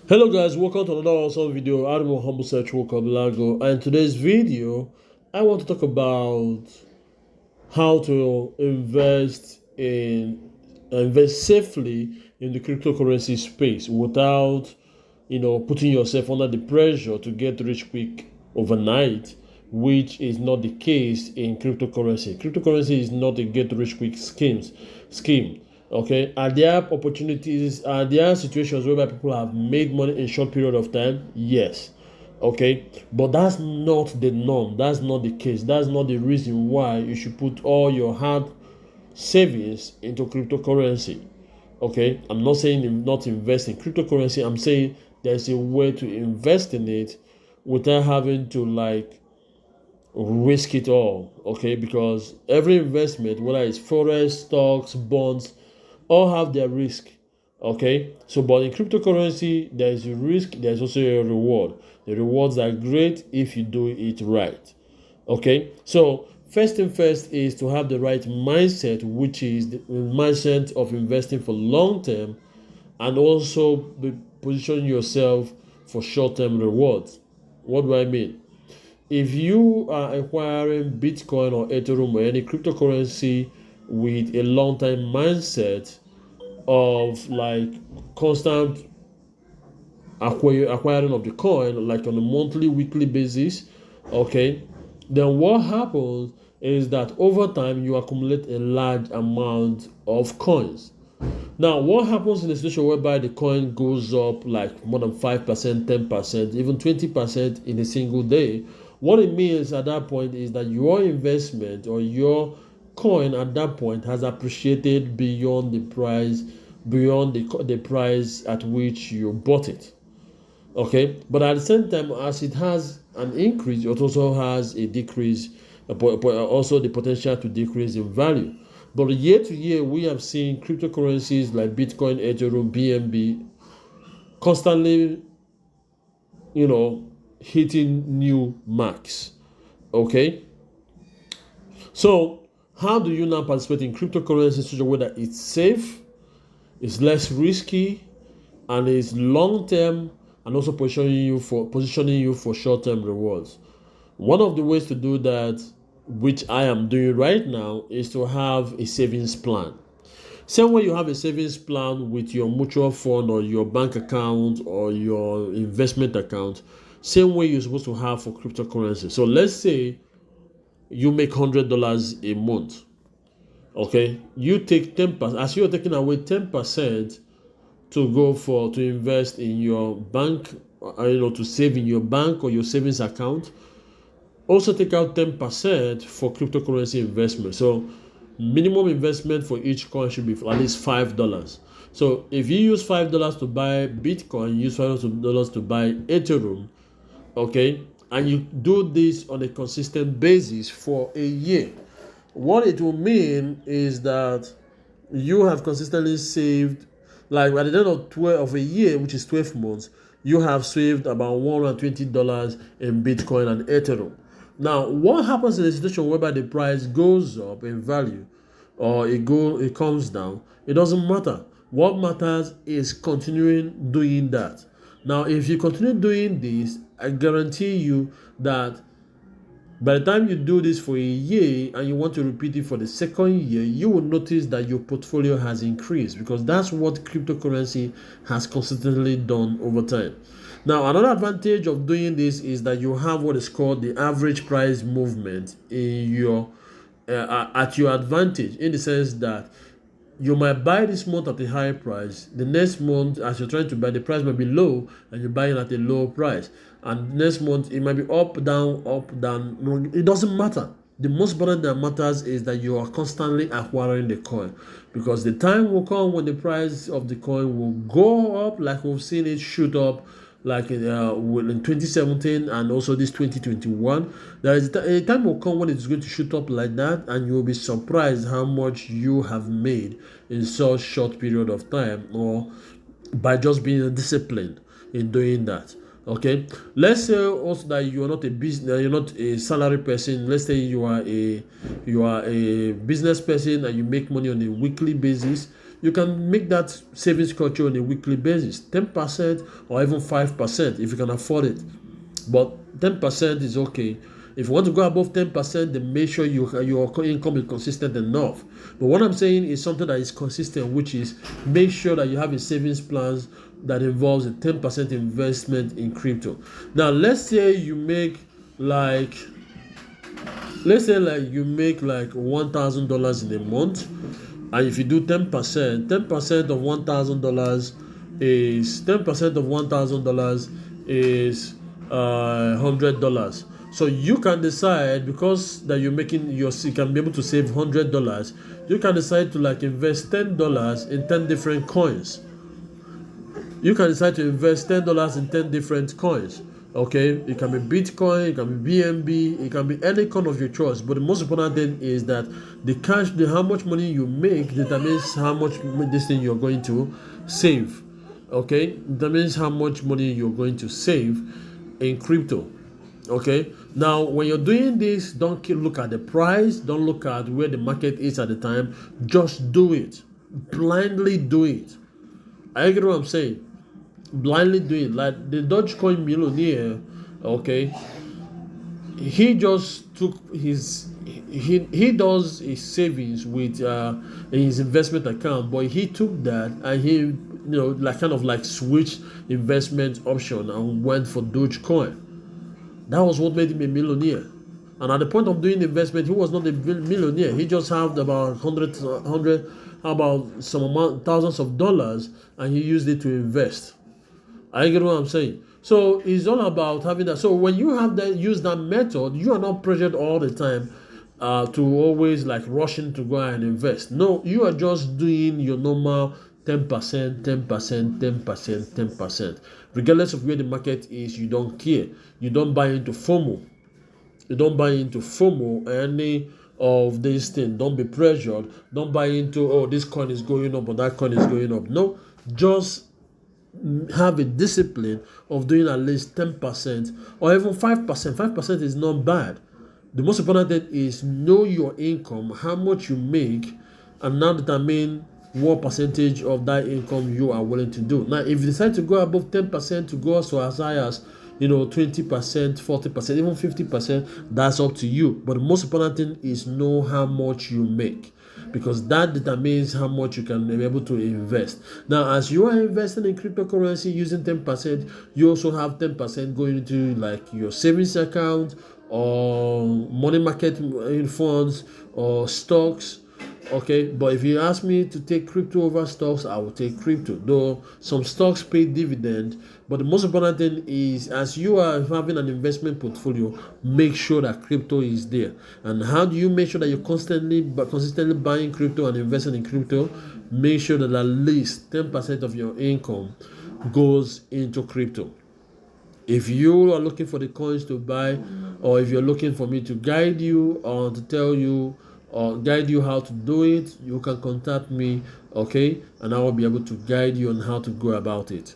Hello guys, welcome to another awesome video. I'm Humble Search Welcome Lago, and today's video I want to talk about how to invest safely in the cryptocurrency space without putting yourself under the pressure to get rich quick overnight, which is not the case in cryptocurrency. Cryptocurrency is not a get rich quick scheme. Okay, are there opportunities? Are there situations whereby people have made money in a short period of time? Yes. Okay, but that's not the norm. That's not the case. That's not the reason why you should put all your hard savings into cryptocurrency. Okay, I'm not saying not invest in cryptocurrency. I'm saying there's a way to invest in it without having to risk it all. Okay, because every investment, whether it's forex, stocks, bonds, all have their risk. Okay, so but in cryptocurrency there is a risk, there's also a reward. The rewards are great if you do it right. Okay, so first thing first is to have the right mindset, which is the mindset of investing for long term, and also position yourself for short term rewards. What do I mean? If you are acquiring Bitcoin or Ethereum or any cryptocurrency with a long term mindset of constant acquiring of the coin, like on a monthly, weekly basis, okay, then what happens is that over time you accumulate a large amount of coins. Now, what happens in a situation whereby the coin goes up like more than 5%, 10%, even 20% in a single day? What it means at that point is that your investment or your coin at that point has appreciated beyond the price, beyond the price at which you bought it. Okay, but at the same time, as it has an increase, it also has a decrease, but also the potential to decrease in value. But year to year, we have seen cryptocurrencies like Bitcoin, Ethereum, BNB constantly, hitting new marks. Okay, so how do you now participate in cryptocurrency in such a way that it's safe, it's less risky, and it's long term, and also positioning you for short term rewards? One of the ways to do that, which I am doing right now, is to have a savings plan. Same way you have a savings plan with your mutual fund or your bank account or your investment account, same way you're supposed to have for cryptocurrency. So let's say you make $100 a month. Okay, you take 10%. As you're taking away 10% to invest in your bank, to save in your bank or your savings account. Also take out 10% for cryptocurrency investment. So minimum investment for each coin should be for at least $5. So if you use $5 to buy Bitcoin, use $5 to buy Ethereum, okay, and you do this on a consistent basis for a year, what it will mean is that you have consistently saved, like at the end of a year, which is 12 months, you have saved about $120 in Bitcoin and Ethereum. Now, what happens in a situation whereby the price goes up in value or it comes down? It doesn't matter. What matters is continuing doing that. Now, if you continue doing this, I guarantee you that by the time you do this for a year and you want to repeat it for the second year, you will notice that your portfolio has increased, because that's what cryptocurrency has consistently done over time. Now, another advantage of doing this is that you have what is called the average price movement in your at your advantage, in the sense that you might buy this month at a high price. The next month, as you're trying to buy, the price might be low and you're buying at a low price. And next month, it might be up, down, up, down. No, it doesn't matter. The most important that matters is that you are constantly acquiring the coin, because the time will come when the price of the coin will go up, like we've seen it shoot up like in 2017 and also this 2021. There is a time will come when it's going to shoot up like that, and you will be surprised how much you have made in such short period of time, or by just being disciplined in doing that. Okay, let's say also that you are not a business, you're not a salary person. Let's say you are a business person and you make money on a weekly basis. you can make that savings culture on a weekly basis, 10% or even 5% if you can afford it. But 10% is okay. If you want to go above 10%, then make sure your income is consistent enough. But what I'm saying is something that is consistent, which is make sure that you have a savings plan that involves a 10% investment in crypto. Now, let's say you make like $1,000 in a month, and if you do 10%, 10% of $1,000 is $100. So you can decide, because that you can be able to save $100. You can decide to invest $10 in 10 different coins. You can decide to invest $10 in 10 different coins. Okay, it can be Bitcoin, it can be BNB, it can be any coin of your choice. But the most important thing is that how much money you make determines how much this thing you're going to save. Okay, determines how much money you're going to save in crypto. Okay, now when you're doing this, don't look at the price, don't look at where the market is at the time. Just do it, blindly do it. I get what I'm saying. Blindly do it. Like the Dogecoin millionaire, okay, he just took he does his savings with his investment account, but he took that and he switched investment option and went for Dogecoin. That was what made him a millionaire. And at the point of doing investment, he was not a millionaire. He just had about thousands of dollars, and he used it to invest. I get what I'm saying. So it's all about having that. So when you use that method, you are not pressured all the time to always rushing to go and invest. No, you are just doing your normal 10%, 10%, 10%, 10%. Regardless of where the market is, you don't care. You don't buy into FOMO. You don't buy into FOMO, any of these things. Don't be pressured. Don't buy into, this coin is going up or that coin is going up. No, just have a discipline of doing at least 10% or even 5%. 5% is not bad. The most important thing is know your income, how much you make, and now determine what percentage of that income you are willing to do. Now, if you decide to go above 10%, to go so as high as 20%, 40%, even 50%, that's up to you. But the most important thing is know how much you make, because that determines how much you can be able to invest. Now, as you are investing in cryptocurrency using 10%, you also have 10% going into your savings account or money market funds or stocks. Okay, but if you ask me to take crypto over stocks, I will take crypto. Though some stocks pay dividend, but the most important thing is, as you are having an investment portfolio, make sure that crypto is there. And how do you make sure that you're consistently buying crypto and investing in crypto? Make sure that at least 10% of your income goes into crypto. If you are looking for the coins to buy, or if you're looking for me to guide you or to tell you or guide you how to do it, you can contact me, okay, and I will be able to guide you on how to go about it.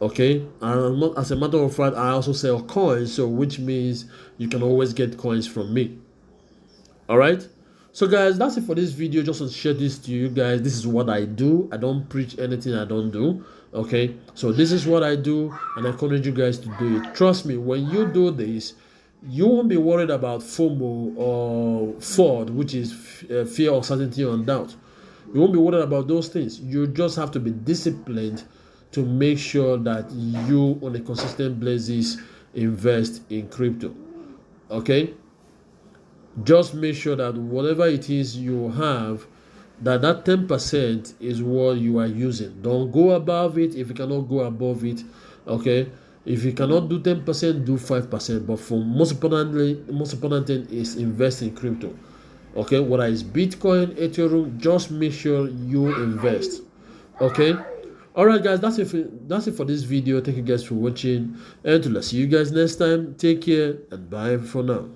Okay, and as a matter of fact, I also sell coins, so which means you can always get coins from me. All right, so guys, that's it for this video. Just to share this to you guys. This is what I do. I don't preach anything I don't do. Okay, so this is what I do, and I encourage you guys to do it. Trust me, when you do this, you won't be worried about FOMO or FOD, which is fear, uncertainty, and doubt. You won't be worried about those things. You just have to be disciplined to make sure that you, on a consistent basis, invest in crypto. Okay? Just make sure that whatever it is you have, that 10% is what you are using. Don't go above it if you cannot go above it. Okay? If you cannot do 10%, do 5%. But for most important thing is invest in crypto. Okay, whether it's Bitcoin, Ethereum, just make sure you invest. Okay. All right, guys, that's it for this video. Thank you guys for watching, and let's see you guys next time. Take care and bye for now.